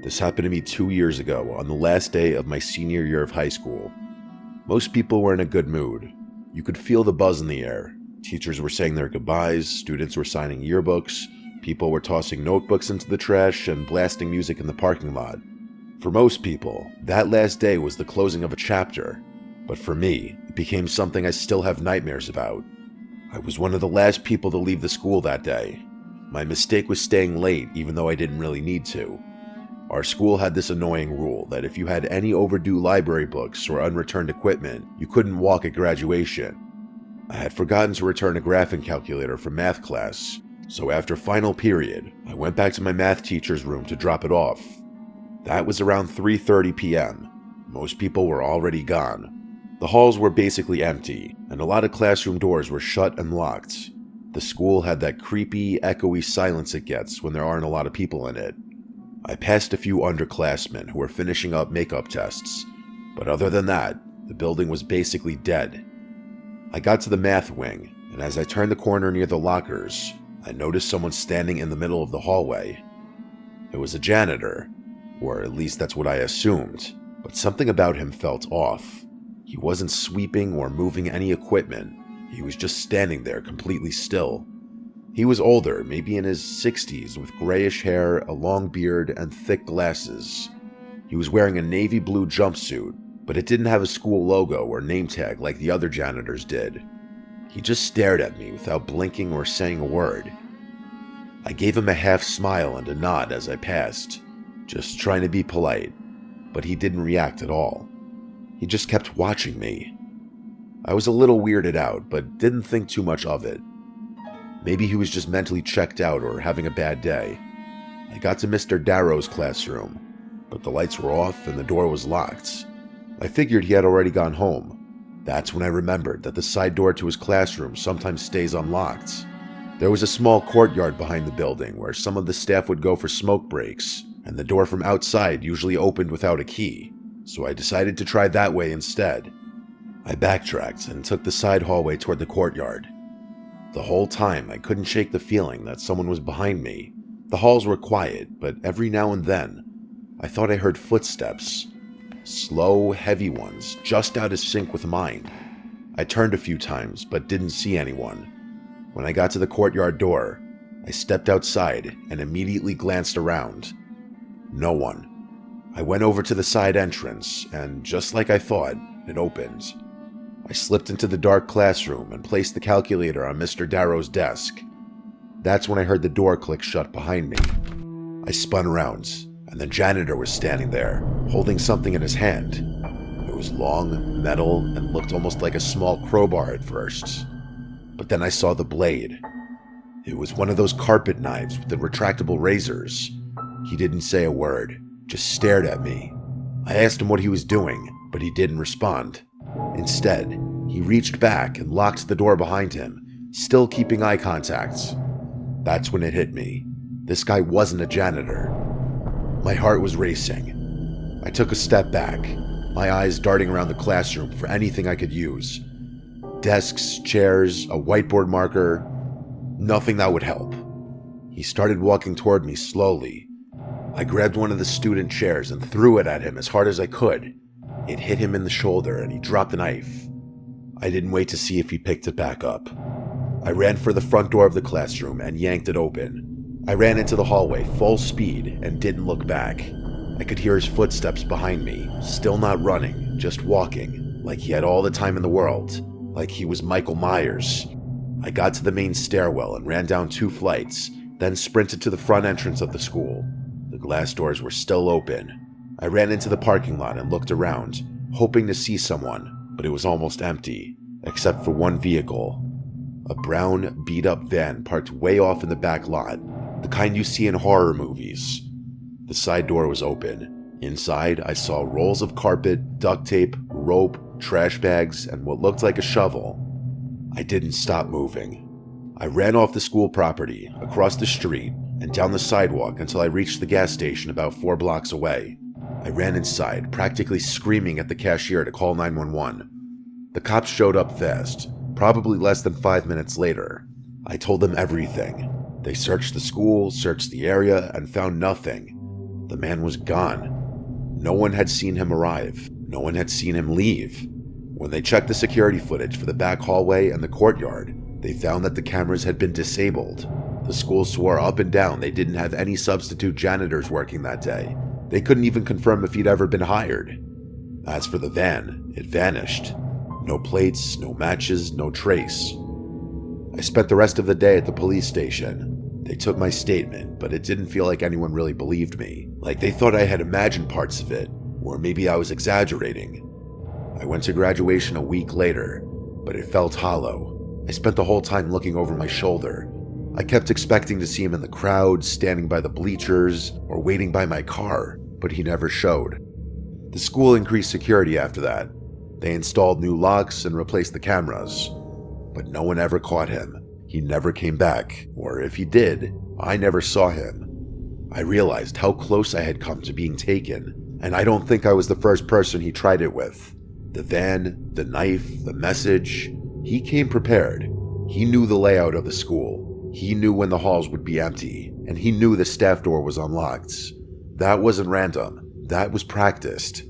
This happened to me 2 years ago on the last day of my senior year of high school. Most people were in a good mood. You could feel the buzz in the air. Teachers were saying their goodbyes, students were signing yearbooks, people were tossing notebooks into the trash and blasting music in the parking lot. For most people, that last day was the closing of a chapter, but for me, it became something I still have nightmares about. I was one of the last people to leave the school that day. My mistake was staying late even though I didn't really need to. Our school had this annoying rule that if you had any overdue library books or unreturned equipment, you couldn't walk at graduation. I had forgotten to return a graphing calculator from math class, so after final period, I went back to my math teacher's room to drop it off. That was around 3:30 p.m. Most people were already gone. The halls were basically empty, and a lot of classroom doors were shut and locked. The school had that creepy, echoey silence it gets when there aren't a lot of people in it. I passed a few underclassmen who were finishing up makeup tests, but other than that, the building was basically dead. I got to the math wing, and as I turned the corner near the lockers, I noticed someone standing in the middle of the hallway. It was a janitor, or at least that's what I assumed, but something about him felt off. He wasn't sweeping or moving any equipment, he was just standing there completely still. He was older, maybe in his 60s, with grayish hair, a long beard, and thick glasses. He was wearing a navy blue jumpsuit, but it didn't have a school logo or name tag like the other janitors did. He just stared at me without blinking or saying a word. I gave him a half smile and a nod as I passed, just trying to be polite, but he didn't react at all. He just kept watching me. I was a little weirded out, but didn't think too much of it. Maybe he was just mentally checked out or having a bad day. I got to Mr. Darrow's classroom, but the lights were off and the door was locked. I figured he had already gone home. That's when I remembered that the side door to his classroom sometimes stays unlocked. There was a small courtyard behind the building where some of the staff would go for smoke breaks, and the door from outside usually opened without a key, so I decided to try that way instead. I backtracked and took the side hallway toward the courtyard. The whole time, I couldn't shake the feeling that someone was behind me. The halls were quiet, but every now and then, I thought I heard footsteps. Slow, heavy ones, just out of sync with mine. I turned a few times, but didn't see anyone. When I got to the courtyard door, I stepped outside and immediately glanced around. No one. I went over to the side entrance, and just like I thought, it opened. I slipped into the dark classroom and placed the calculator on Mr. Darrow's desk. That's when I heard the door click shut behind me. I spun around, and the janitor was standing there, holding something in his hand. It was long, metal, and looked almost like a small crowbar at first. But then I saw the blade. It was one of those carpet knives with the retractable razors. He didn't say a word, just stared at me. I asked him what he was doing, but he didn't respond. Instead, he reached back and locked the door behind him, still keeping eye contact. That's when it hit me. This guy wasn't a janitor. My heart was racing. I took a step back, my eyes darting around the classroom for anything I could use. Desks, chairs, a whiteboard marker, nothing that would help. He started walking toward me slowly. I grabbed one of the student chairs and threw it at him as hard as I could. It hit him in the shoulder and he dropped the knife. I didn't wait to see if he picked it back up. I ran for the front door of the classroom and yanked it open. I ran into the hallway full speed and didn't look back. I could hear his footsteps behind me, still not running, just walking, like he had all the time in the world, like he was Michael Myers. I got to the main stairwell and ran down 2 flights, then sprinted to the front entrance of the school. The glass doors were still open. I ran into the parking lot and looked around, hoping to see someone, but it was almost empty, except for one vehicle. A brown, beat-up van parked way off in the back lot, the kind you see in horror movies. The side door was open. Inside, I saw rolls of carpet, duct tape, rope, trash bags, and what looked like a shovel. I didn't stop moving. I ran off the school property, across the street, and down the sidewalk until I reached the gas station about 4 blocks away. I ran inside, practically screaming at the cashier to call 911. The cops showed up fast, probably less than 5 minutes later. I told them everything. They searched the school, searched the area, and found nothing. The man was gone. No one had seen him arrive. No one had seen him leave. When they checked the security footage for the back hallway and the courtyard, they found that the cameras had been disabled. The school swore up and down they didn't have any substitute janitors working that day. They couldn't even confirm if he'd ever been hired. As for the van, it vanished. No plates, no matches, no trace. I spent the rest of the day at the police station. They took my statement, but it didn't feel like anyone really believed me. Like they thought I had imagined parts of it, or maybe I was exaggerating. I went to graduation a week later, but it felt hollow. I spent the whole time looking over my shoulder. I kept expecting to see him in the crowd, standing by the bleachers, or waiting by my car, but he never showed. The school increased security after that. They installed new locks and replaced the cameras. But no one ever caught him. He never came back, or if he did, I never saw him. I realized how close I had come to being taken, and I don't think I was the first person he tried it with. The van, the knife, the message. He came prepared. He knew the layout of the school. He knew when the halls would be empty, and he knew the staff door was unlocked. That wasn't random. That was practiced.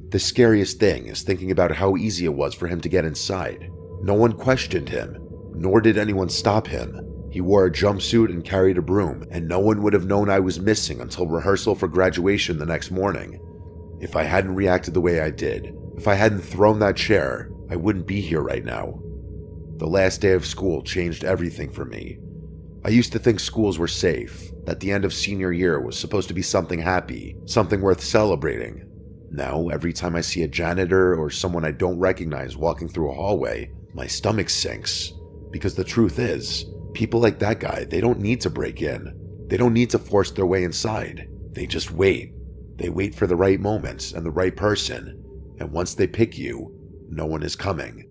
The scariest thing is thinking about how easy it was for him to get inside. No one questioned him, nor did anyone stop him. He wore a jumpsuit and carried a broom, and no one would have known I was missing until rehearsal for graduation the next morning. If I hadn't reacted the way I did, if I hadn't thrown that chair, I wouldn't be here right now. The last day of school changed everything for me. I used to think schools were safe, that the end of senior year was supposed to be something happy, something worth celebrating. Now, every time I see a janitor or someone I don't recognize walking through a hallway, my stomach sinks. Because the truth is, people like that guy, they don't need to break in. They don't need to force their way inside. They just wait. They wait for the right moments and the right person. And once they pick you, no one is coming.